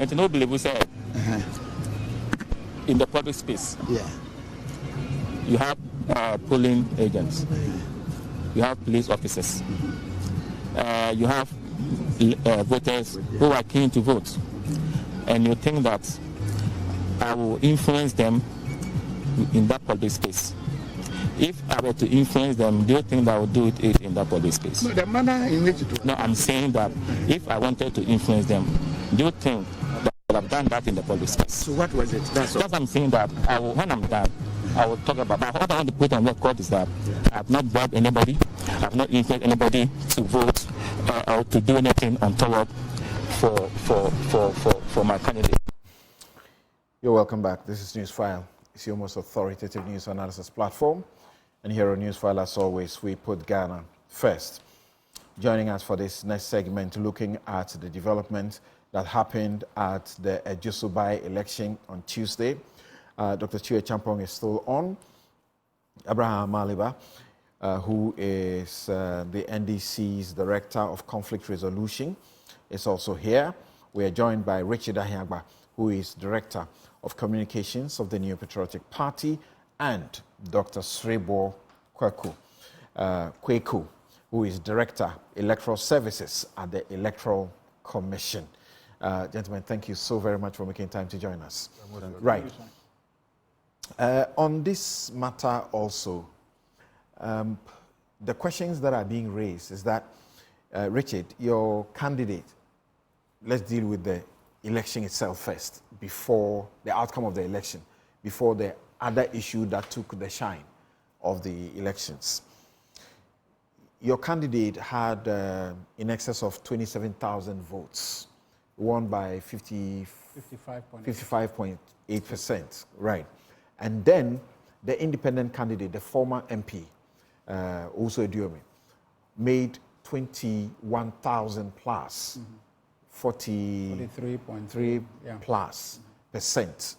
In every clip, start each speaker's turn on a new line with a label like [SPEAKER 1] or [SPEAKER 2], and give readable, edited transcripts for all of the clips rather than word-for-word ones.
[SPEAKER 1] And no believe said in the public space.
[SPEAKER 2] Yeah.
[SPEAKER 1] You have polling agents. You have police officers. You have voters who are keen to vote. And you think that I will influence them in that public space. If I were to influence them, do you think that I would do it in that public space?
[SPEAKER 2] No, the manner in which it was.
[SPEAKER 1] No, I'm saying that if I wanted to influence them, do you think that I would have done that in the public space?
[SPEAKER 2] So what was it? That's
[SPEAKER 1] what I'm saying, that when I'm done, I will talk about. But what I want to put on record is that I have not bribed anybody, I have not influenced anybody to vote or to do anything untoward for my candidate.
[SPEAKER 3] You're welcome back. This is Newsfile. It's your most authoritative news analysis platform. And here on Newsfile, as always, we put Ghana first. Joining us for this next segment, looking at the development that happened at the Ejisu By-Election on Tuesday. Dr. Chue Champong is still on. Abraham Maliba, who is the NDC's Director of Conflict Resolution, is also here. We are joined by Richard Ahiagba, who is Director of Communications of the New Patriotic Party, and Dr. Srebo Kweku, who is Director, Electoral Services at the Electoral Commission. Gentlemen, thank you so very much for making time to join us. Right. On this matter also, the questions that are being raised is that, Richard, your candidate, let's deal with the election itself first, before the outcome of the election, before the other issue that took the shine of the elections. Your candidate had in excess of 27,000 votes, won by 55.8%, right. And then the independent candidate, the former MP, also Eduome, made 21,000 plus, 43.3 plus percent.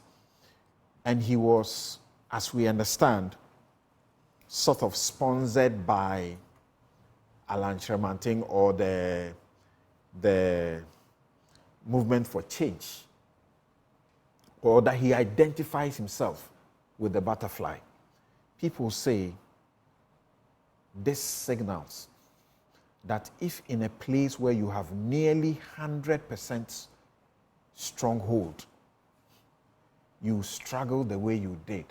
[SPEAKER 3] And he was, as we understand, sort of sponsored by Alan Tremanting or the Movement for Change, or that he identifies himself with the butterfly. People say this signals that if in a place where you have nearly 100% stronghold, you struggle the way you did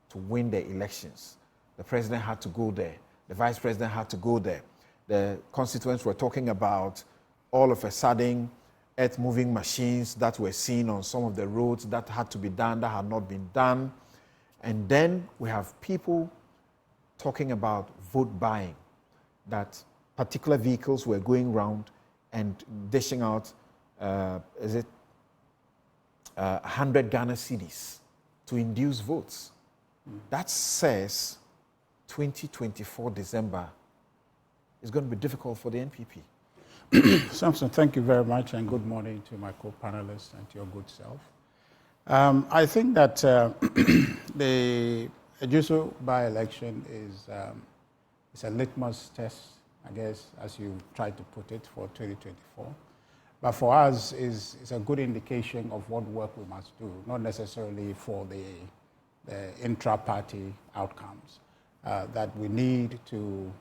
[SPEAKER 3] to win the elections. The president had to go there. The vice president had to go there. The constituents were talking about all of a sudden earth-moving machines that were seen on some of the roads that had to be done, that had not been done. And then we have people talking about vote buying, that particular vehicles were going around and dishing out, 100 Ghana cedis to induce votes. That says 2024 December is going to be difficult for the NPP.
[SPEAKER 2] Samson, thank you very much, and good morning to my co-panelists and to your good self. I think that the Ejisu By-Election is a litmus test, I guess, as you tried to put it, for 2024. But for us, it's a good indication of what work we must do, not necessarily for the intra-party outcomes. That we need to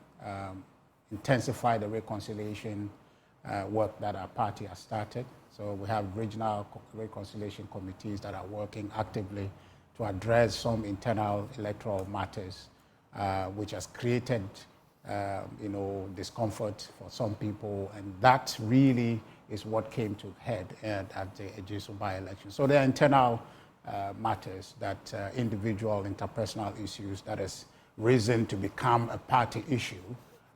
[SPEAKER 2] intensify the reconciliation work that our party has started. So we have regional reconciliation committees that are working actively to address some internal electoral matters, which has created, discomfort for some people, and that really is what came to head at the Ejisu By-Election. So there are internal matters, that individual interpersonal issues that has risen to become a party issue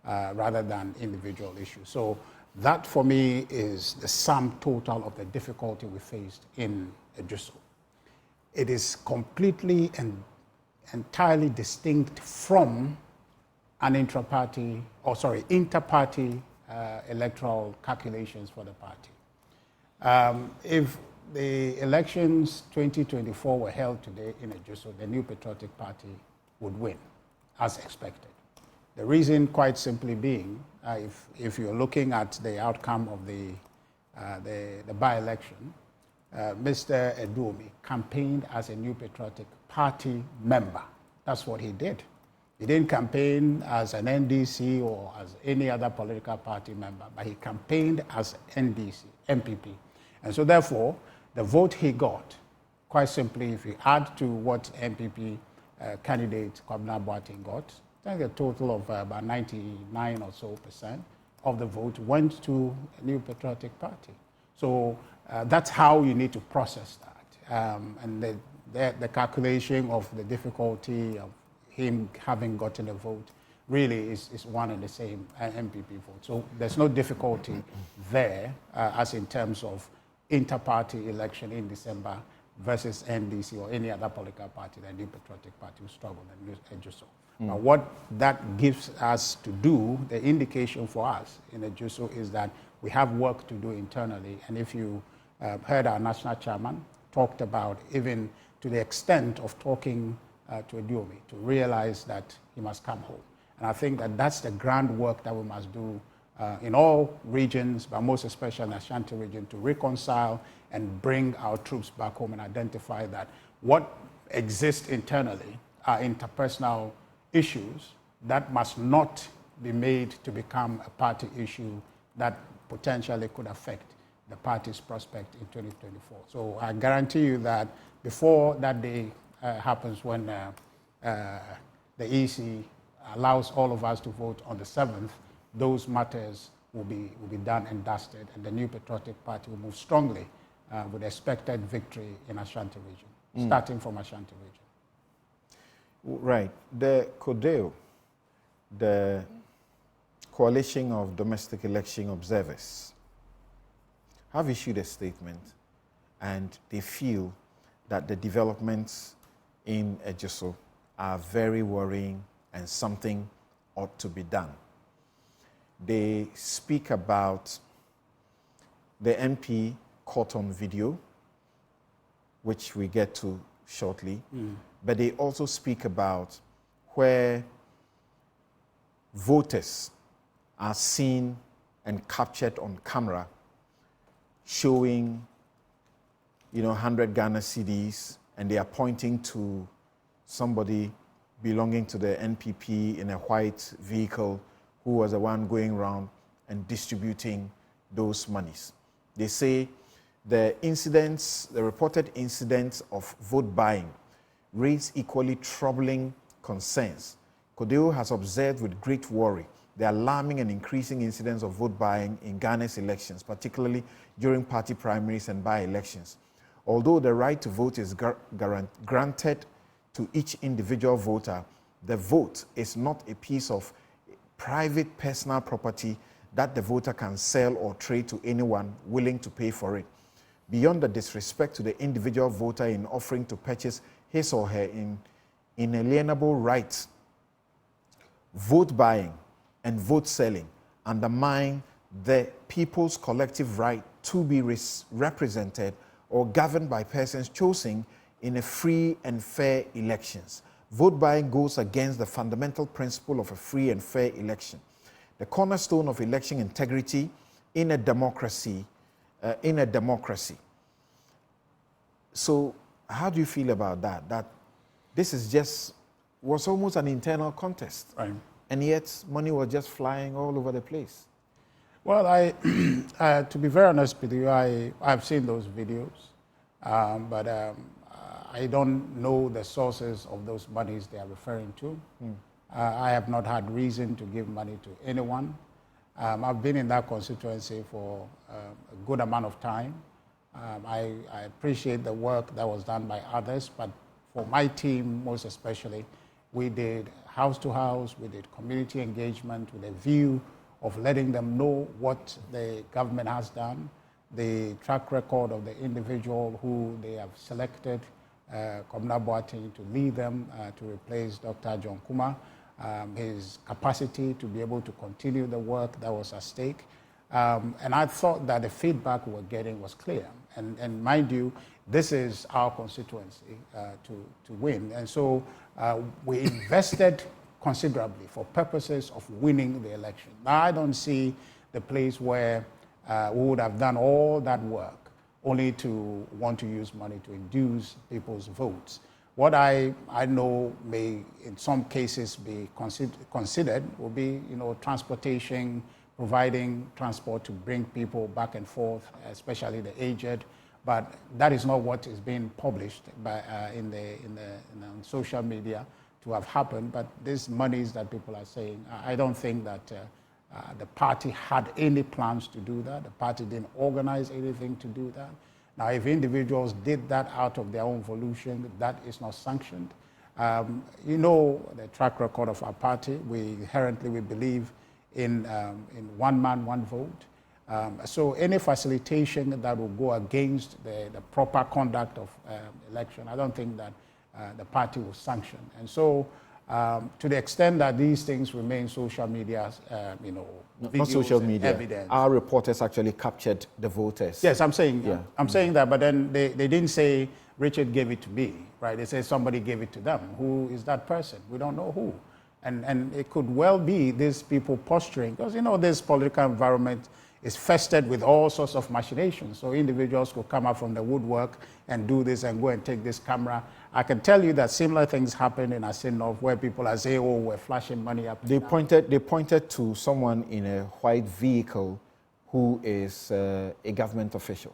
[SPEAKER 2] rather than individual issues. So that, for me, is the sum total of the difficulty we faced in Ejisu. It is completely and entirely distinct from an interparty electoral calculations for the party. If the elections 2024 were held today in Ejisu, the New Patriotic Party would win, as expected. The reason, quite simply, being, if you're looking at the outcome of the by-election, Mr. Eduomi campaigned as a New Patriotic Party member. That's what he did. He didn't campaign as an NDC or as any other political party member, but he campaigned as NDC, NPP. And so therefore, the vote he got, quite simply, if you add to what NPP candidate Kwabena Boateng got, I think a total of about 99 or so % of the vote went to a New Patriotic Party. So that's how you need to process that. And the calculation of the difficulty of him having gotten a vote really is one and the same MPP vote. So there's no difficulty there as in terms of inter-party election in December versus NDC or any other political party, the New Patriotic Party who struggled and Ejisu. What that gives us to do, the indication for us in Ejisu is that we have work to do internally. And if you heard our national chairman talked about even to the extent of talking to Eduomi to realize that he must come home. And I think that that's the groundwork that we must do in all regions, but most especially in the Ashanti region, to reconcile and bring our troops back home and identify that what exists internally are interpersonal issues that must not be made to become a party issue that potentially could affect the party's prospect in 2024. So I guarantee you that before that day happens when the EC allows all of us to vote on the 7th, those matters will be done and dusted, and the New Patriotic Party will move strongly with expected victory in Ashanti region, starting from Ashanti region.
[SPEAKER 3] Right. The CODEO, the Coalition of Domestic Election Observers, have issued a statement, and they feel that the developments in Ejisu are very worrying and something ought to be done. They speak about the MP caught on video, which we get to shortly, but they also speak about where voters are seen and captured on camera showing 100 Ghana cedis, and they are pointing to somebody belonging to the NPP in a white vehicle who was the one going around and distributing those monies. They say the reported incidents of vote buying raise equally troubling concerns. CODEO has observed with great worry the alarming and increasing incidents of vote buying in Ghana's elections, particularly during party primaries and by-elections. Although the right to vote is granted to each individual voter, the vote is not a piece of private personal property that the voter can sell or trade to anyone willing to pay for it. Beyond the disrespect to the individual voter in offering to purchase his or her inalienable rights, vote buying and vote selling undermine the people's collective right to be represented or governed by persons chosen in a free and fair elections. Vote buying goes against the fundamental principle of a free and fair election, the cornerstone of election integrity in a democracy. So how do you feel about that? That this was almost an internal contest,
[SPEAKER 2] right,
[SPEAKER 3] and yet money was just flying all over the place.
[SPEAKER 2] Well, to be very honest with you, I've seen those videos, but I don't know the sources of those monies they are referring to. I have not had reason to give money to anyone. I've been in that constituency for a good amount of time. I appreciate the work that was done by others, but for my team most especially, we did house to house, we did community engagement with a view of letting them know what the government has done, the track record of the individual who they have selected, Kwabena Boateng, to lead them to replace Dr. John Kuma, his capacity to be able to continue the work that was at stake. And I thought that the feedback we were getting was clear. And mind you, this is our constituency to win. And so we invested considerably for purposes of winning the election. Now, I don't see the place where we would have done all that work only to want to use money to induce people's votes. What I know may, in some cases, be considered will be, transportation, providing transport to bring people back and forth, especially the aged. But that is not what is being published by, in social media to have happened. But these monies that people are saying, I don't think that the party had any plans to do that. The party didn't organize anything to do that. Now, if individuals did that out of their own volition, that is not sanctioned. The track record of our party. We believe in one man, one vote. So any facilitation that will go against the proper conduct of election, I don't think that the party will sanction. And so, to the extent that these things remain social media,
[SPEAKER 3] not social media,
[SPEAKER 2] evidence.
[SPEAKER 3] Our reporters actually captured the voters.
[SPEAKER 2] Yes, I'm saying that, but then they didn't say Richard gave it to me, right? They say somebody gave it to them. Who is that person? We don't know who. And it could well be these people posturing, because this political environment is festered with all sorts of machinations. So individuals could come up from the woodwork and do this and go and take this camera. I can tell you that similar things happen in Asinov, where people are saying, "Oh, we're flashing money up."
[SPEAKER 3] They pointed to someone in a white vehicle who is a government official.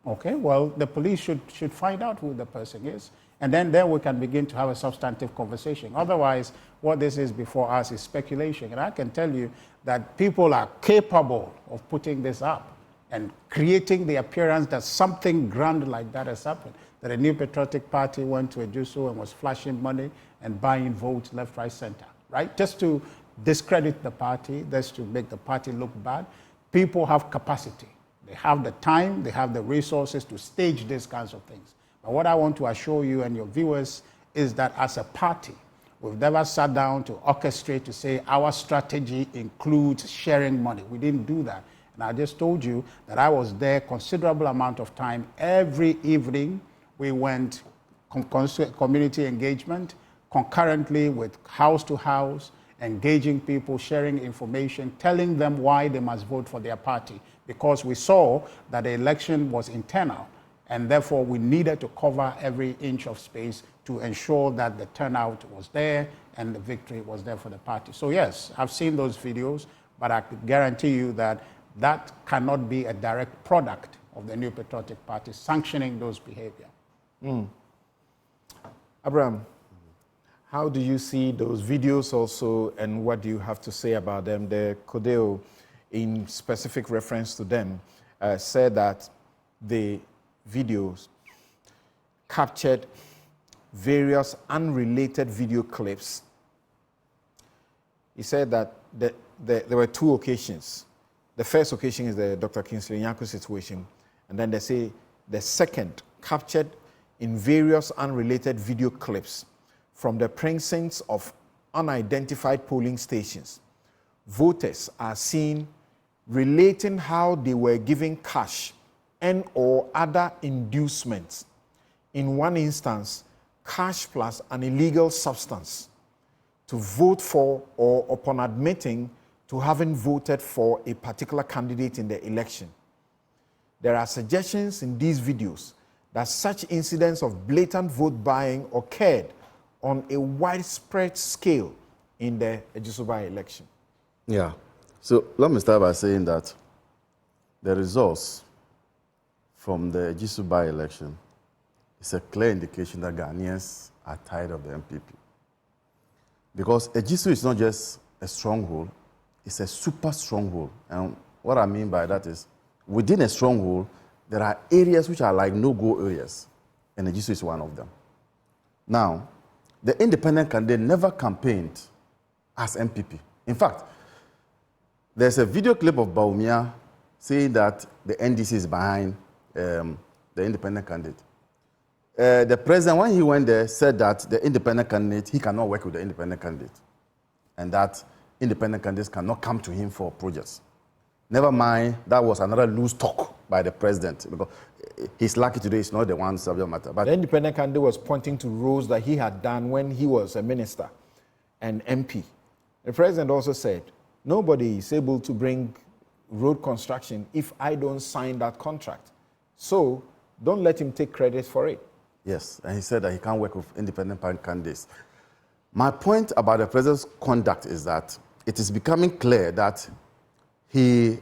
[SPEAKER 2] Okay, well, the police should find out who the person is, and then we can begin to have a substantive conversation. Otherwise, what this is before us is speculation. And I can tell you that people are capable of putting this up and creating the appearance that something grand like that has happened, that a New Patriotic Party went to Ejisu and was flashing money and buying votes left, right, center, right? Just to discredit the party, just to make the party look bad. People have capacity. They have the time, they have the resources to stage these kinds of things. But what I want to assure you and your viewers is that as a party, we've never sat down to orchestrate to say our strategy includes sharing money. We didn't do that. And I just told you that I was there considerable amount of time. Every evening we went community engagement, concurrently with house to house, engaging people, sharing information, telling them why they must vote for their party, because we saw that the election was internal, and therefore we needed to cover every inch of space to ensure that the turnout was there and the victory was there for the party. So yes, I've seen those videos, but I could guarantee you that that cannot be a direct product of the New Patriotic Party sanctioning those behavior.
[SPEAKER 3] Abraham, how do you see those videos also, and what do you have to say about them? The Codeo, in specific reference to them, said that the videos captured various unrelated video clips. He said that there were two occasions. The first occasion is the Dr. Kingsley Nyako situation, and then they say the second captured in various unrelated video clips from the precincts of unidentified polling stations. Voters are seen relating how they were given cash and or other inducements. In one instance, cash plus an illegal substance to vote for or upon admitting to having voted for a particular candidate in the election. There are suggestions in these videos that such incidents of blatant vote buying occurred on a widespread scale in the Ejisu By-Election.
[SPEAKER 4] Yeah. So let me start by saying that the results from the Ejisu By-Election is a clear indication that Ghanaians are tired of the NPP. Because Ejisu is not just a stronghold, it's a super stronghold. And what I mean by that is, within a stronghold, there are areas which are like no-go areas, and Ejisu is one of them. Now, the independent candidate never campaigned as NPP. In fact, there's a video clip of Bawumia saying that the NDC is behind the independent candidate. The president, when he went there, said that the independent candidate, he cannot work with the independent candidate, and that independent candidates cannot come to him for projects. Never mind, that was another loose talk by the president, because he's lucky today, it's not the one subject matter. But
[SPEAKER 3] the independent candidate was pointing to roles that he had done when he was a minister and MP. The president also said, nobody is able to bring road construction if I don't sign that contract. So don't let him take credit for it.
[SPEAKER 4] Yes, and he said that he can't work with independent party candidates. My point about the president's conduct is that it is becoming clear that he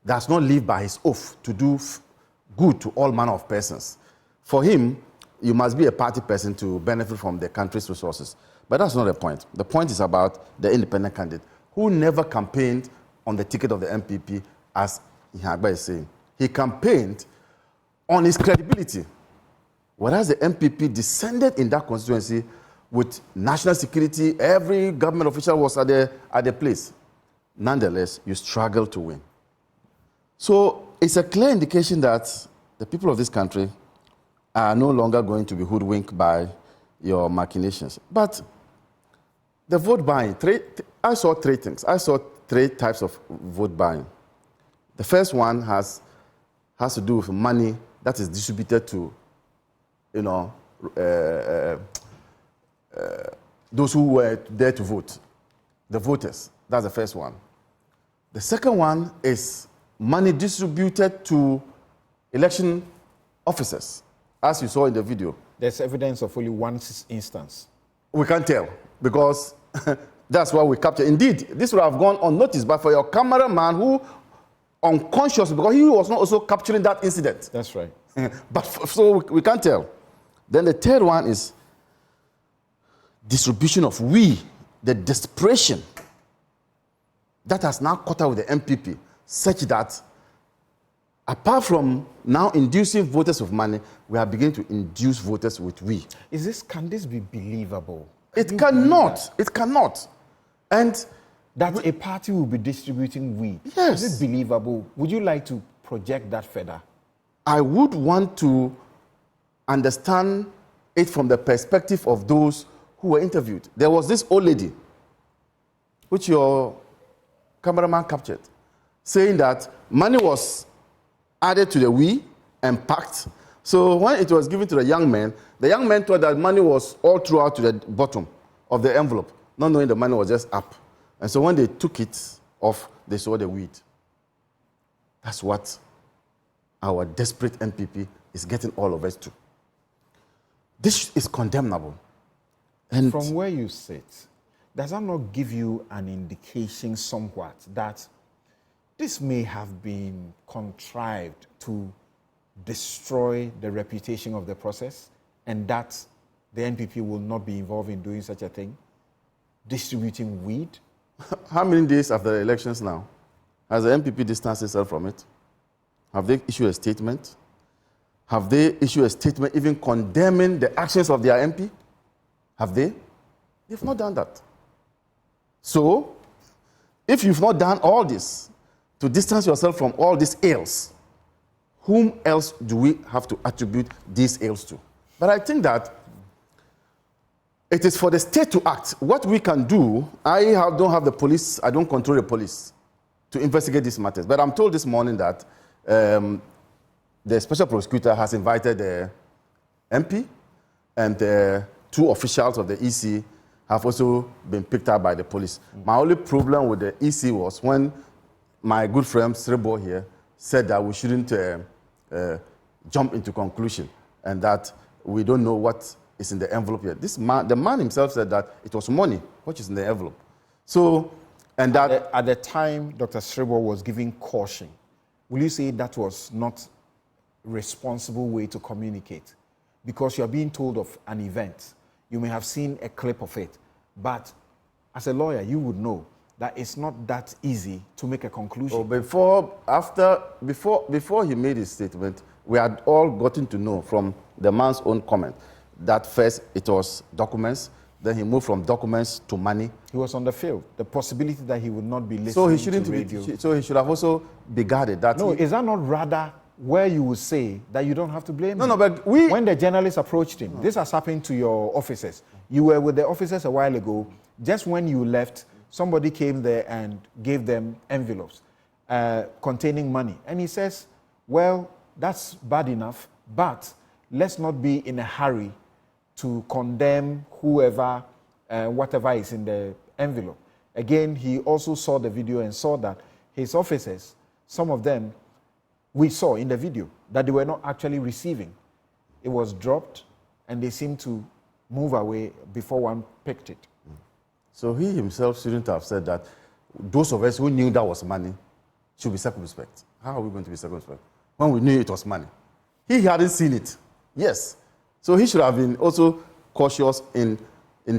[SPEAKER 4] does not live by his oath to do good to all manner of persons. For him, you must be a party person to benefit from the country's resources. But that's not the point. The point is about the independent candidate who never campaigned on the ticket of the NPP, as Ihagba is saying. He campaigned on his credibility. Whereas the NPP descended in that constituency with national security, every government official was at the place. Nonetheless, you struggle to win. So it's a clear indication that the people of this country are no longer going to be hoodwinked by your machinations. But the vote buying, I saw three things. I saw three types of vote buying. The first one has to do with money that is distributed to, those who were there to vote, the voters. That's the first one. The second one is money distributed to election officers, as you saw in the video.
[SPEAKER 3] There's evidence of only one instance.
[SPEAKER 4] We can't tell because that's why we capture. Indeed, this would have gone unnoticed, but for your cameraman who unconscious, because he was not also capturing that incident.
[SPEAKER 3] That's right.
[SPEAKER 4] But so we can't tell. Then the third one is distribution of the desperation that has now caught up with the NPP, such that apart from now inducing voters with money, we are beginning to induce voters with
[SPEAKER 3] Can this be believable?
[SPEAKER 4] It cannot. It cannot. And
[SPEAKER 3] that a party will be distributing weed.
[SPEAKER 4] Yes.
[SPEAKER 3] Is it believable? Would you like to project that further?
[SPEAKER 4] I would want to understand it from the perspective of those who were interviewed. There was this old lady, which your cameraman captured, saying that money was added to the and packed. So when it was given to the young man thought that money was all throughout to the bottom of the envelope, not knowing the money was just up. And so when they took it off, they saw the weed. That's what our desperate NPP is getting all of us to. This is condemnable. And
[SPEAKER 3] from where you sit, does that not give you an indication somewhat that this may have been contrived to destroy the reputation of the process and that the NPP will not be involved in doing such a thing? Distributing weed?
[SPEAKER 4] How many days after the elections now? Has the NPP distanced itself from it? Have they issued a statement? Have they issued a statement even condemning the actions of their MP? Have they? They've not done that. So, if you've not done all this to distance yourself from all these ills, whom else do we have to attribute these ills to? But I think that it is for the state to act. What we can do, don't have the police, I don't control the police to investigate these matters. But I'm told this morning that the special prosecutor has invited the MP and two officials of the EC have also been picked up by the police. My only problem with the EC was when my good friend Srebo here said that we shouldn't jump into conclusion and that we don't know what is in the envelope yet. The man himself said that it was money, which is in the envelope. So, and that
[SPEAKER 3] at the time Dr. Srebo was giving caution, will you say that was not a responsible way to communicate? Because you're being told of an event. You may have seen a clip of it, but as a lawyer, you would know that it's not that easy to make a conclusion.
[SPEAKER 4] Before he made his statement, we had all gotten to know from the man's own comment that first it was documents, then he moved from documents to money.
[SPEAKER 3] He was on the field. The possibility that he would not be listening to radio.
[SPEAKER 4] So he should have also be guarded.
[SPEAKER 3] Is that not rather where you would say that you don't have to blame him?
[SPEAKER 4] No, but
[SPEAKER 3] when the journalists approached him, this has happened to your officers. You were with the officers a while ago. Just when you left, somebody came there and gave them envelopes containing money. And he says, well, that's bad enough, but let's not be in a hurry to condemn whoever, whatever is in the envelope. Again, he also saw the video and saw that his officers, some of them, we saw in the video that they were not actually receiving. It was dropped, and they seemed to move away before one picked it.
[SPEAKER 4] So he himself shouldn't have said that those of us who knew that was money should be circumspect. How are we going to be circumspect when we knew it was money? He hadn't seen it. Yes. So he should have been also cautious in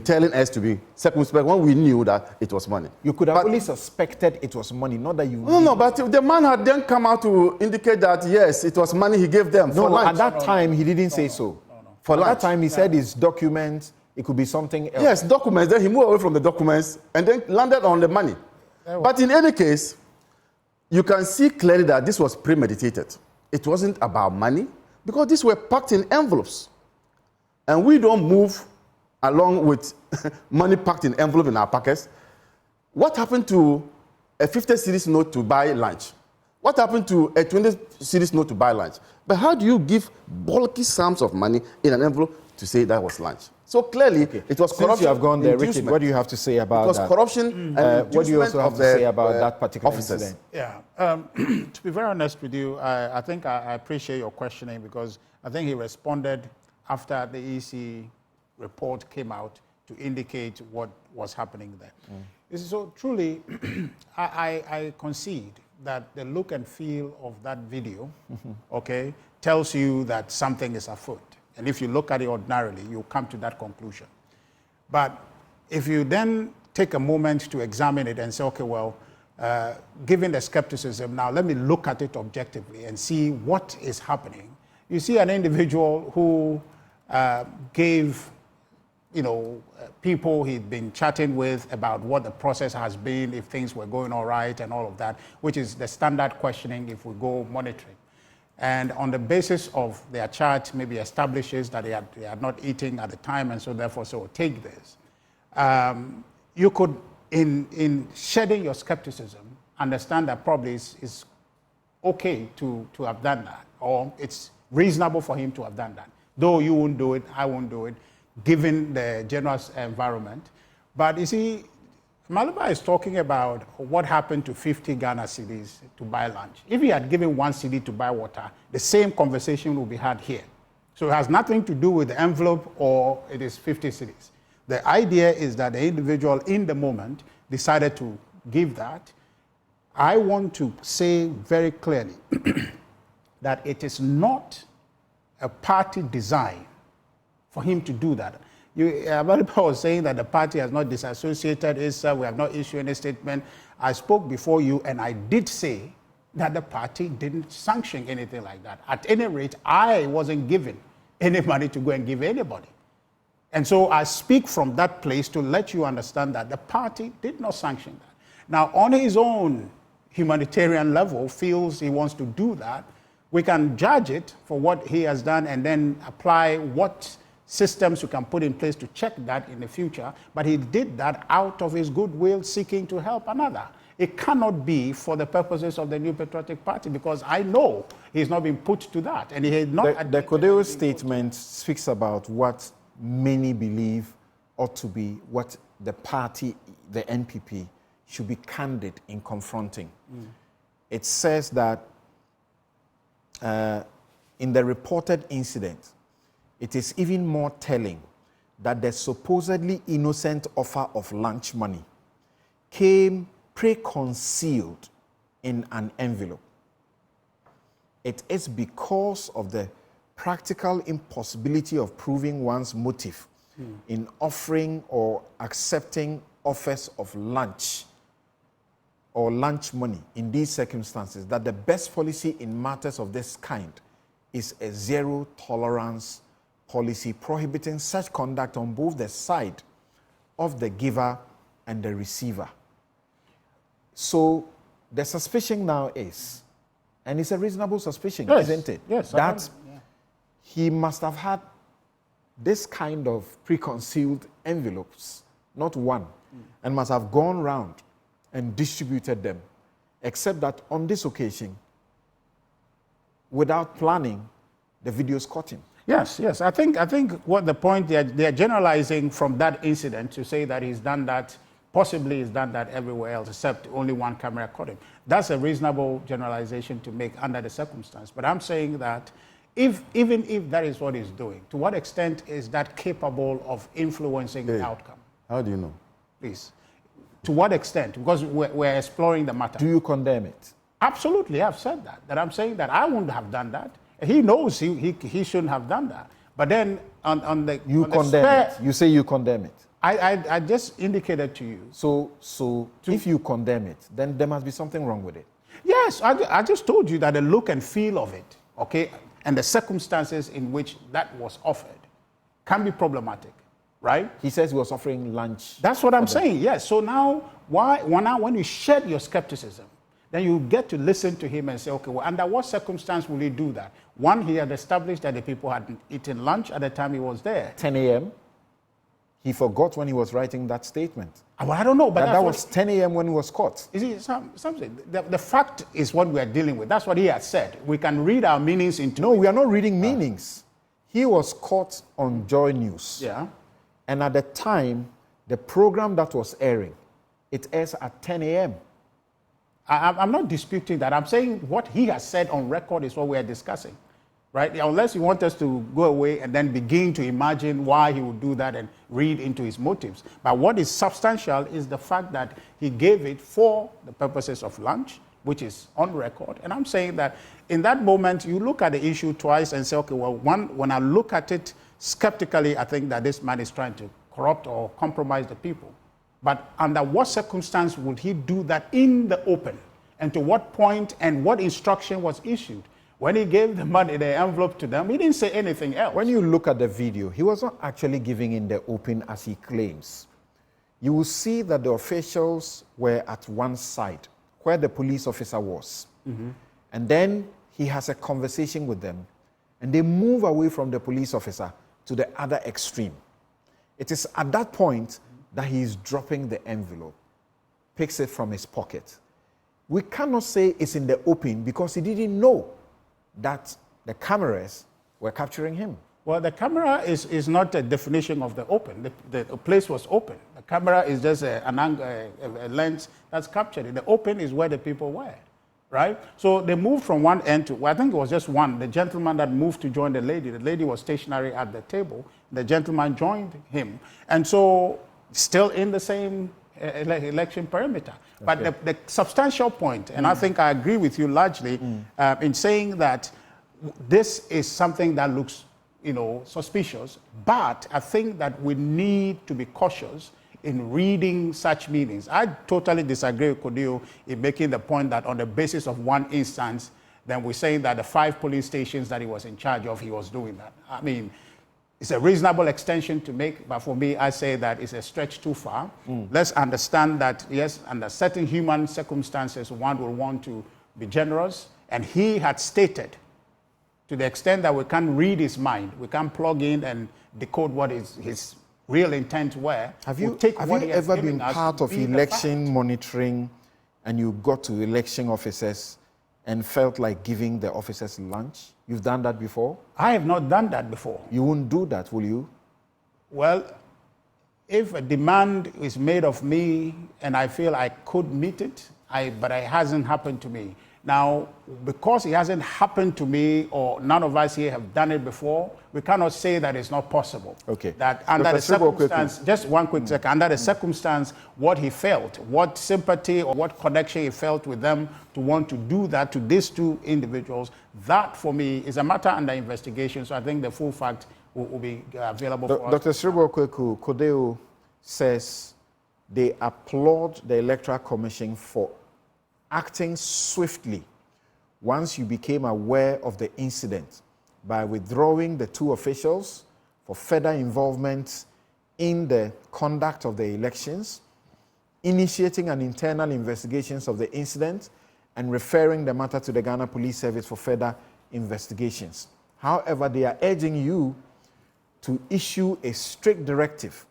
[SPEAKER 4] telling us to be circumspect when we knew that it was money.
[SPEAKER 3] You could have only suspected it was money, not that you...
[SPEAKER 4] No, but the man had then come out to indicate that, yes, it was money he gave them for lunch.
[SPEAKER 3] At that time, he didn't say so.
[SPEAKER 4] For lunch.
[SPEAKER 3] At that time, he said his documents, it could be something else.
[SPEAKER 4] Yes, documents. Then he moved away from the documents and then landed on the money. But in any case, you can see clearly that this was premeditated. It wasn't about money because these were packed in envelopes. And we don't move along with money packed in envelope in our pockets. What happened to a 50 cedis note to buy lunch? What happened to a 20 cedis note to buy lunch? But how do you give bulky sums of money in an envelope to say that was lunch? So clearly, it was corruption.
[SPEAKER 3] Since you have gone there, Richard, what do you have to say about that?
[SPEAKER 4] It was corruption and
[SPEAKER 3] what do you also have to say about that particular
[SPEAKER 4] officers.
[SPEAKER 3] incident?
[SPEAKER 2] Yeah, to be very honest with you, I think I appreciate your questioning because I think he responded after the EC report came out to indicate what was happening there. So truly, I concede that the look and feel of that video, okay, tells you that something is afoot. And if you look at it ordinarily, you come to that conclusion. But if you then take a moment to examine it and say, okay, well, given the skepticism, now let me look at it objectively and see what is happening. You see an individual who gave, people he'd been chatting with about what the process has been, if things were going all right and all of that, which is the standard questioning if we go monitoring. And on the basis of their chat, maybe establishes that they are not eating at the time, and so therefore, so take this. You could, in shedding your skepticism, understand that probably it's okay to have done that, or it's reasonable for him to have done that. Though you won't do it, I won't do it, given the general environment. But you see, Maliba is talking about what happened to 50 Ghana cedis to buy lunch. If he had given 1 cedi to buy water, the same conversation will be had here. So it has nothing to do with the envelope or it is 50 cedis. The idea is that the individual in the moment decided to give that. I want to say very clearly that it is not a party design for him to do that. Maliba was saying that the party has not disassociated itself, we have not issued any statement. I spoke before you and I did say that the party didn't sanction anything like that. At any rate, I wasn't given any money to go and give anybody. And so I speak from that place to let you understand that the party did not sanction that. Now, on his own humanitarian level, feels he wants to do that, we can judge it for what he has done and then apply what systems you can put in place to check that in the future, but he did that out of his goodwill, seeking to help another. It cannot be for the purposes of the New Patriotic Party because I know he's not been put to that. And he had not.
[SPEAKER 3] The Kodeo statement speaks about what many believe ought to be what the party, the NPP, should be candid in confronting. It says that in the reported incident, it is even more telling that the supposedly innocent offer of lunch money came preconcealed in an envelope. It is because of the practical impossibility of proving one's motive in offering or accepting offers of lunch or lunch money in these circumstances, that the best policy in matters of this kind is a zero tolerance policy prohibiting such conduct on both the side of the giver and the receiver. So the suspicion now is, and it's a reasonable suspicion, isn't it?
[SPEAKER 2] Yes.
[SPEAKER 3] That he must have had this kind of preconcealed envelopes, not one, and must have gone round and distributed them, except that on this occasion, without planning, the videos caught him.
[SPEAKER 2] Yes. I think what the point they're generalizing from that incident to say that he's done that Possibly he's done that everywhere else, except only one camera caught him. That's a reasonable generalization to make under the circumstance. But I'm saying that even if that is what he's doing, to what extent is that capable of influencing the outcome?
[SPEAKER 4] How do you know?
[SPEAKER 2] Please. To what extent? Because we're exploring the matter.
[SPEAKER 3] Do you condemn it?
[SPEAKER 2] Absolutely, I've said that. That I'm saying that I wouldn't have done that. He knows he shouldn't have done that. But then on the
[SPEAKER 3] You
[SPEAKER 2] on
[SPEAKER 3] condemn
[SPEAKER 2] the
[SPEAKER 3] it. You say you condemn it.
[SPEAKER 2] I just indicated to you.
[SPEAKER 3] So if you condemn it, then there must be something wrong with it.
[SPEAKER 2] Yes, I just told you that the look and feel of it, okay, and the circumstances in which that was offered can be problematic, right?
[SPEAKER 3] He says he was offering lunch.
[SPEAKER 2] That's what I'm saying, yes. So now, when you shed your skepticism, then you get to listen to him and say, okay, well, under what circumstance will he do that? One, he had established that the people had eaten lunch at the time he was there.
[SPEAKER 3] 10 a.m. He forgot when he was writing that statement.
[SPEAKER 2] Well, I don't know, but
[SPEAKER 3] that was 10 a.m. when he was caught.
[SPEAKER 2] You see, something. The fact is what we are dealing with. That's what he has said. We can read our meanings into.
[SPEAKER 3] No, we are not reading meanings. He was caught on Joy News.
[SPEAKER 2] Yeah.
[SPEAKER 3] And at the time, the program that was airing, it airs at 10 a.m.
[SPEAKER 2] I'm not disputing that. I'm saying what he has said on record is what we are discussing, right? Unless you want us to go away and then begin to imagine why he would do that and read into his motives. But what is substantial is the fact that he gave it for the purposes of lunch, which is on record. And I'm saying that in that moment, you look at the issue twice and say, okay, well, when I look at it skeptically, I think that this man is trying to corrupt or compromise the people. But under what circumstance would he do that in the open? And to what point and what instruction was issued? When he gave the money, the envelope to them, he didn't say anything else.
[SPEAKER 3] When you look at the video, he was not actually giving in the open as he claims. You will see that the officials were at one side, where the police officer was. Mm-hmm. And then he has a conversation with them, and they move away from the police officer to the other extreme. It is at that point that he is dropping the envelope, picks it from his pocket. We cannot say it's in the open because he didn't know that the cameras were capturing him.
[SPEAKER 2] Well, the camera is not a definition of the open. The place was open. The camera is just a lens that's captured. The open is where the people were, right? So they moved from one end to, I think it was just one, the gentleman that moved to join the lady. The lady was stationary at the table. The gentleman joined him. And so still in the same election perimeter. But the substantial point, and I think I agree with you largely in saying that this is something that looks, suspicious, but I think that we need to be cautious in reading such meanings. I totally disagree with Kodeo in making the point that on the basis of one instance, then we're saying that the 5 police stations that he was in charge of, he was doing that. I mean, it's a reasonable extension to make, but for me, I say that it's a stretch too far. Let's understand that, yes, under certain human circumstances, one will want to be generous, and he had stated, to the extent that we can't read his mind, we can't plug in and decode what his real intent were.
[SPEAKER 3] Have you ever been part of election monitoring and you got to election officers and felt like giving the officers lunch? You've done that before?
[SPEAKER 2] I have not done that before.
[SPEAKER 3] You won't do that, will you?
[SPEAKER 2] Well, if a demand is made of me and I feel I could meet it, but it hasn't happened to me. Now, because it hasn't happened to me, or none of us here have done it before, we cannot say that it's not possible.
[SPEAKER 3] Okay.
[SPEAKER 2] That under the circumstance, just one quick second, under the circumstance, what he felt, what sympathy or what connection he felt with them to want to do that to these 2 individuals, that for me is a matter under investigation. So I think the full fact will be available for us.
[SPEAKER 3] Dr. Sribo Kweku, Kodeo says they applaud the Electoral Commission for acting swiftly once you became aware of the incident by withdrawing the 2 officials for further involvement in the conduct of the elections, initiating an internal investigation of the incident, and referring the matter to the Ghana Police Service for further investigations. However, they are urging you to issue a strict directive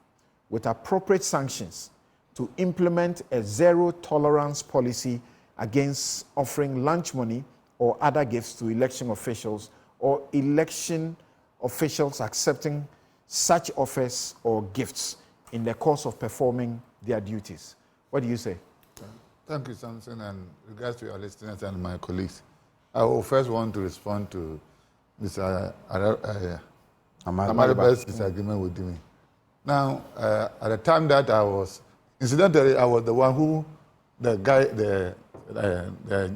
[SPEAKER 3] with appropriate sanctions to implement a zero-tolerance policy against offering lunch money or other gifts to election officials or election officials accepting such offers or gifts in the course of performing their duties. What do you say?
[SPEAKER 5] Thank you, Samson, and regards to your listeners and my colleagues. I will first want to respond to Mr. Amariba's disagreement with me. Now, at the time that I was, incidentally, I was the one who, the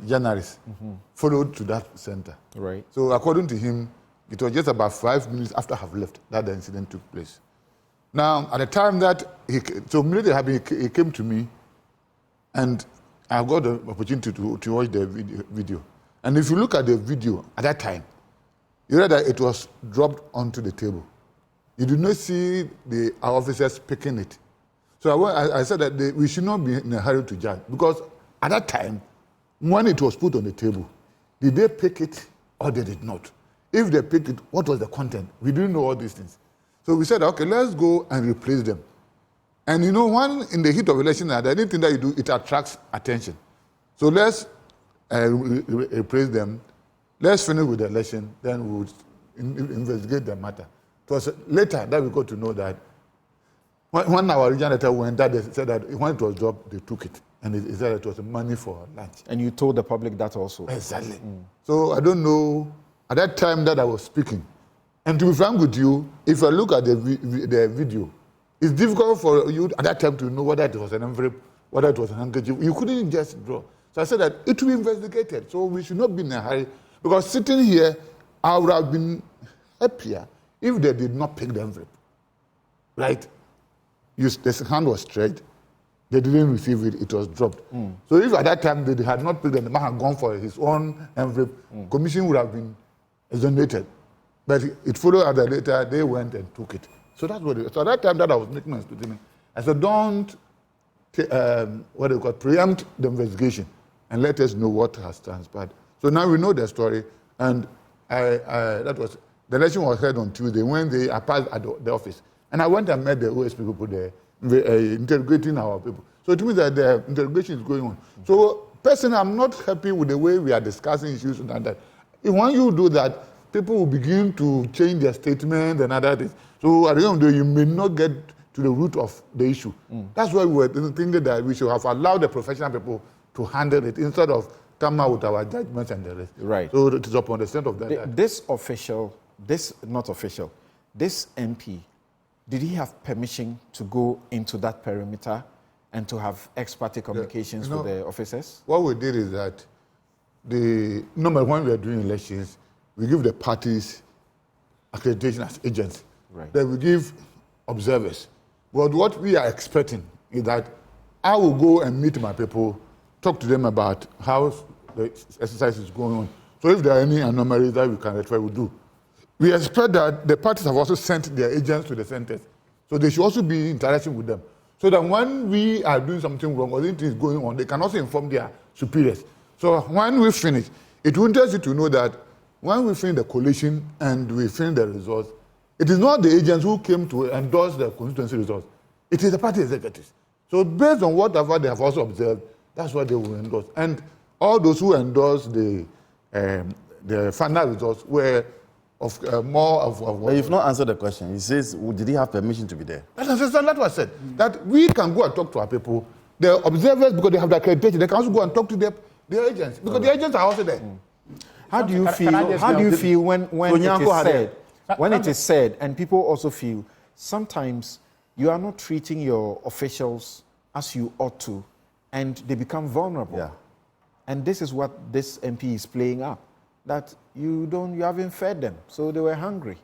[SPEAKER 5] journalist, followed to that center.
[SPEAKER 3] Right.
[SPEAKER 5] So according to him, it was just about 5 minutes after I have left that the incident took place. Now, at the time that so immediately he came to me, and I got the opportunity to watch the video. And if you look at the video at that time, you read that it was dropped onto the table. You did not see our officers picking it. So I said that we should not be in a hurry to judge, because at that time, when it was put on the table, did they pick it or they did not? If they picked it, what was the content? We didn't know all these things. So we said, okay, let's go and replace them. And you know, when in the heat of election, anything that you do, it attracts attention. So let's replace them. Let's finish with the election, then we'll investigate the matter. It was later that we got to know that when our regional editor went, that they said that when it was dropped, they took it. And it said it was money for lunch.
[SPEAKER 3] And you told the public that also?
[SPEAKER 5] Exactly. So I don't know, at that time that I was speaking, and to be frank with you, if I look at the video, it's difficult for you at that time to know whether it was an envelope, whether it was a handkerchief. You couldn't just draw. So I said that it will be investigated. So we should not be in a hurry. Because sitting here, I would have been happier if they did not pick the envelope. Right? The hand was stretched. They didn't receive it. It was dropped. So if at that time they had not picked it, the man had gone for his own envelope, commission would have been exonerated. But it followed at the later, they went and took it. So that's what it was. So at that time that I was making my statement, I said, don't preempt the investigation and let us know what has transpired. So now we know the story, and that was the election was held on Tuesday when they passed at the office, and I went and met the OSP people there, interrogating our people. So it means that the interrogation is going on. So personally, I'm not happy with the way we are discussing issues and that. When you do that, people will begin to change their statement and other things. So at the end of the day, you may not get to the root of the issue. That's why we were thinking that we should have allowed the professional people to handle it instead of come out with our judgments and the rest.
[SPEAKER 3] Right.
[SPEAKER 5] So it is upon the strength of that.
[SPEAKER 3] This MP, did he have permission to go into that perimeter and to have ex parte communications with the officers?
[SPEAKER 5] What we did is that normally when we are doing elections, we give the parties accreditation as agents.
[SPEAKER 3] Right.
[SPEAKER 5] Then we give observers. But what we are expecting is that I will go and meet my people, talk to them about how the exercise is going on. So if there are any anomalies that we can rectify, we do. We expect that the parties have also sent their agents to the centers. So they should also be interacting with them. So that when we are doing something wrong or anything is going on, they can also inform their superiors. So when we finish, it will interest you to know that when we finish the collation and we finish the results, it is not the agents who came to endorse the constituency results. It is the party executives. So based on whatever they have also observed, that's what they will endorse. And all those who endorsed the final results were more of
[SPEAKER 4] But you've not answered the question. He says, did he have permission to be there?
[SPEAKER 5] That's what I said. That we can go and talk to our people. The observers, because they have the accreditation, they can also go and talk to their agents. Because the agents are also there.
[SPEAKER 3] How do you feel when it is said, and people also feel, sometimes you are not treating your officials as you ought to, and they become vulnerable.
[SPEAKER 4] Yeah.
[SPEAKER 3] And this is what this MP is playing up, that you haven't fed them, so they were hungry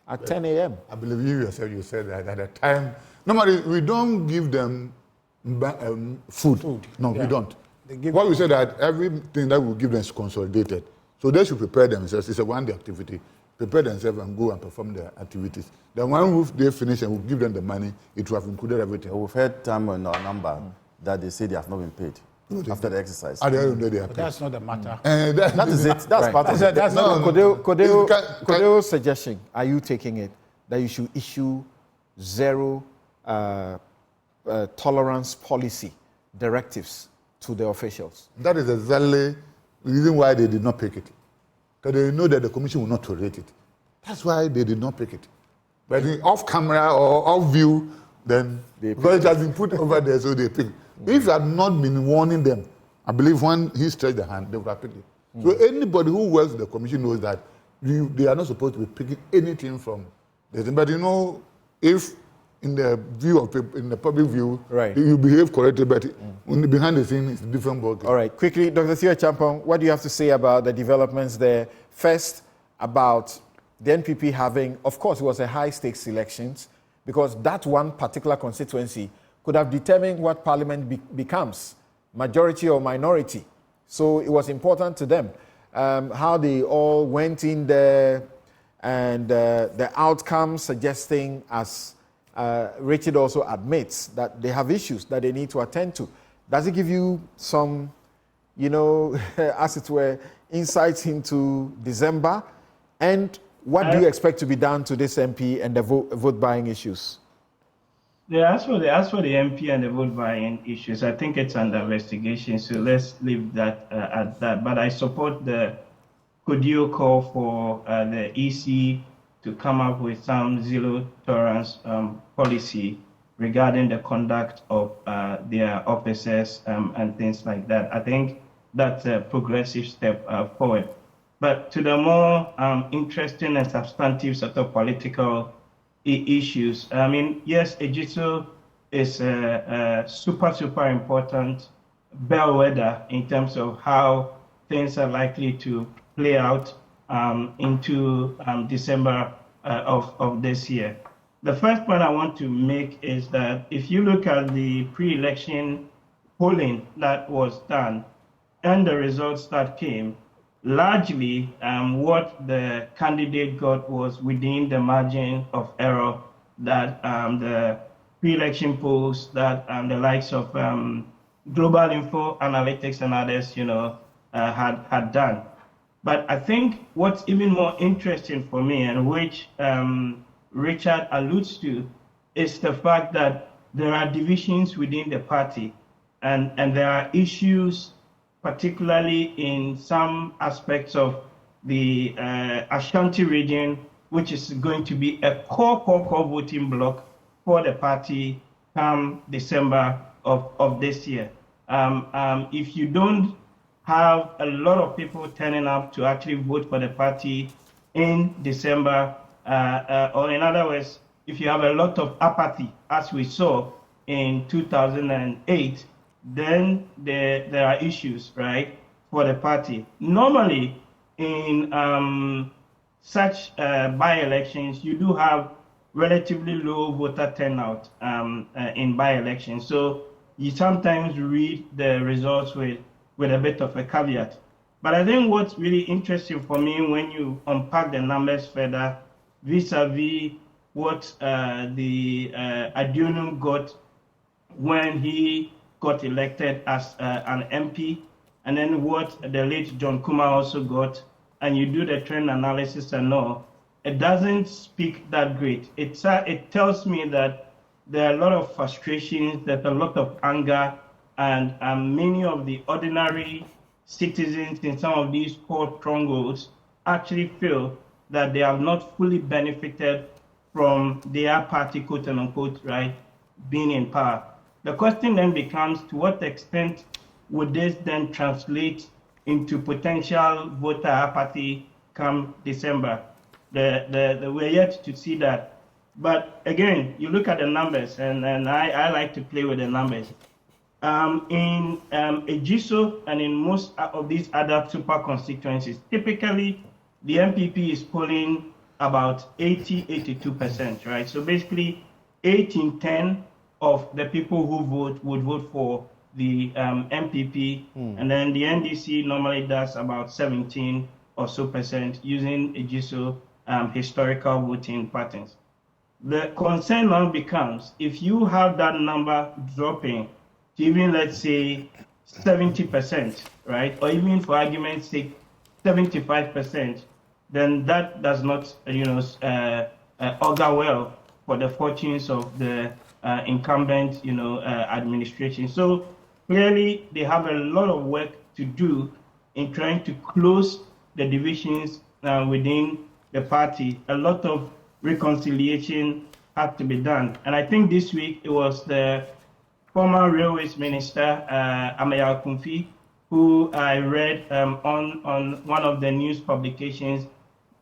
[SPEAKER 3] at 10 a.m.
[SPEAKER 5] I believe you yourself, you said that at the time. Normally, we don't give them food. No, we don't. What we say that everything that we give them is consolidated. So they should prepare themselves. It's a one-day activity. Prepare themselves and go and perform their activities. Then when they finish and we give them the money, it will have included everything.
[SPEAKER 4] We've heard time on our number that they say they have not been paid after the exercise.
[SPEAKER 5] At the end of the day, they are paid.
[SPEAKER 2] That's not the matter.
[SPEAKER 4] That is it. That's part of it.
[SPEAKER 2] That's not
[SPEAKER 3] Kodeo's suggestion, are you taking it, that you should issue zero tolerance policy directives to the officials?
[SPEAKER 5] That is exactly the reason why they did not pick it. Because they know that the commission will not tolerate it. That's why they did not pick it. But off camera or off view, then
[SPEAKER 3] They
[SPEAKER 5] because it has been put over there, so they pick. If you had not been warning them, I believe when he stretched the hand, they would have picked it. So anybody who works with the commission knows that they are not supposed to be picking anything from this. But you know, if in the view of people, in the public view,
[SPEAKER 3] right,
[SPEAKER 5] you behave correctly, but behind the scene, it's a different ballgame.
[SPEAKER 3] All right, quickly, Dr. Theo Champong, what do you have to say about the developments there? First, about the NPP having, of course, it was a high-stakes elections, because that one particular constituency could have determined what parliament becomes, majority or minority. So it was important to them. How they all went in there, and the outcome suggesting, as Richard also admits, that they have issues that they need to attend to. Does it give you some, you know, as it were, insights into December? And what do you expect to be done to this MP and the vote buying issues?
[SPEAKER 6] Yeah, as for the MP and the vote buying issues, I think it's under investigation. So let's leave that at that. But I support the Kodio call for the EC to come up with some zero tolerance policy regarding the conduct of their officers and things like that. I think that's a progressive step forward. But to the more interesting and substantive sort of political issues, I mean, yes, Ejisu is a super important bellwether in terms of how things are likely to play out into December of this year. The first point I want to make is that if you look at the pre-election polling that was done and the results that came, largely what the candidate got was within the margin of error that the pre-election polls that the likes of Global Info Analytics and others, you know, had done. But I think what's even more interesting for me, and which Richard alludes to, is the fact that there are divisions within the party, and there are issues, particularly in some aspects of the Ashanti region, which is going to be a core voting bloc for the party come December of this year. If you don't have a lot of people turning up to actually vote for the party in December, or in other words, if you have a lot of apathy, as we saw in 2008, then there are issues, right, for the party. Normally, in such by-elections, you do have relatively low voter turnout in by-elections. So you sometimes read the results with a bit of a caveat. But I think what's really interesting for me when you unpack the numbers further, vis-a-vis what the Adionum got when he got elected as an MP, and then what the late John Kuma also got, and you do the trend analysis and all, it doesn't speak that great. It tells me that there are a lot of frustrations, there's a lot of anger, and many of the ordinary citizens in some of these core strongholds actually feel that they have not fully benefited from their party, quote and unquote, right, being in power. The question then becomes, to what extent would this then translate into potential voter apathy come December? We're yet to see that. But again, you look at the numbers, and I like to play with the numbers. In Ejisu and in most of these other super constituencies, typically the NPP is polling about 82%, right? So basically 8 in 10 of the people who vote would vote for the NPP, and then the NDC normally does about 17 or so percent using Ejisu historical voting patterns. The concern now becomes, if you have that number dropping to even, let's say, 70%, right, or even for argument's sake, 75%, then that does not, augur well for the fortunes of the incumbent, administration. So clearly, they have a lot of work to do in trying to close the divisions within the party. A lot of reconciliation had to be done. And I think this week it was the former Railways Minister, Ameya Kumfi, who I read on one of the news publications,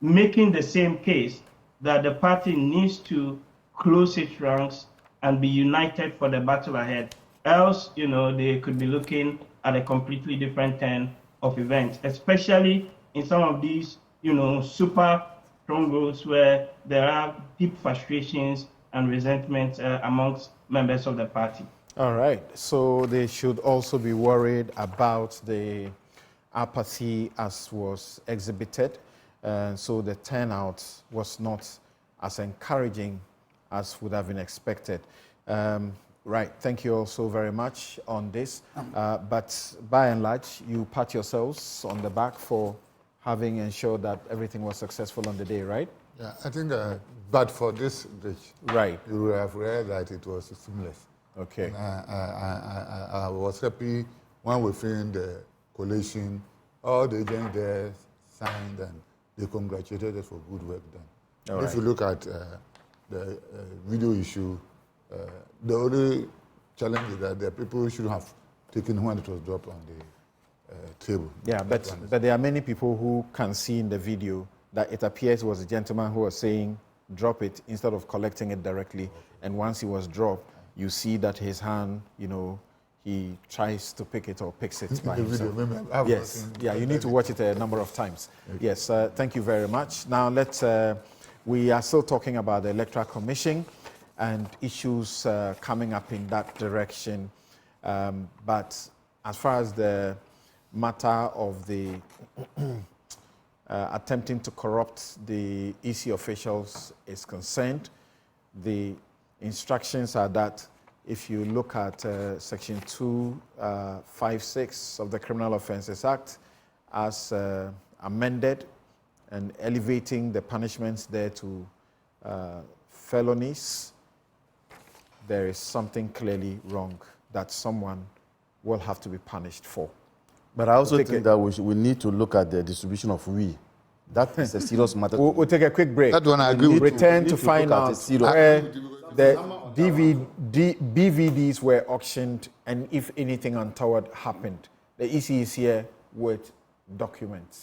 [SPEAKER 6] making the same case that the party needs to close its ranks and be united for the battle ahead. Else, they could be looking at a completely different turn of events, especially in some of these, super strongholds where there are deep frustrations and resentment amongst members of the party.
[SPEAKER 3] All right. So they should also be worried about the apathy as was exhibited. So the turnout was not as encouraging as would have been expected. Right. Thank you all so very much on this. But by and large, you pat yourselves on the back for having ensured that everything was successful on the day, right?
[SPEAKER 5] Yeah, I think, but for this bridge,
[SPEAKER 3] right,
[SPEAKER 5] you will have read that it was seamless.
[SPEAKER 3] Okay.
[SPEAKER 5] And I was happy when we finished the collation. All the agents there signed and they congratulated us for good work done. If you look at the video issue, the only challenge is that the people should have taken when it was dropped on the table.
[SPEAKER 3] Yeah, but there are many people who can see in the video that it appears it was a gentleman who was saying, drop it instead of collecting it directly. Okay. And once it was dropped, you see that his hand, he tries to pick it or picks it by himself. Yes, yeah, you need to watch it a number of times. Okay. Yes, thank you very much. Now we are still talking about the Electoral Commission and issues coming up in that direction. But as far as the matter of the attempting to corrupt the EC officials is concerned, the instructions are that if you look at Section 256 of the Criminal Offences Act as amended and elevating the punishments there to felonies, there is something clearly wrong that someone will have to be punished for.
[SPEAKER 4] But I also think that we need to look at the distribution of we. That is a serious matter.
[SPEAKER 3] We'll take a quick break.
[SPEAKER 5] That one I agree with.
[SPEAKER 3] Return to find out where the BVDs were auctioned and if anything untoward happened. The EC is here with documents.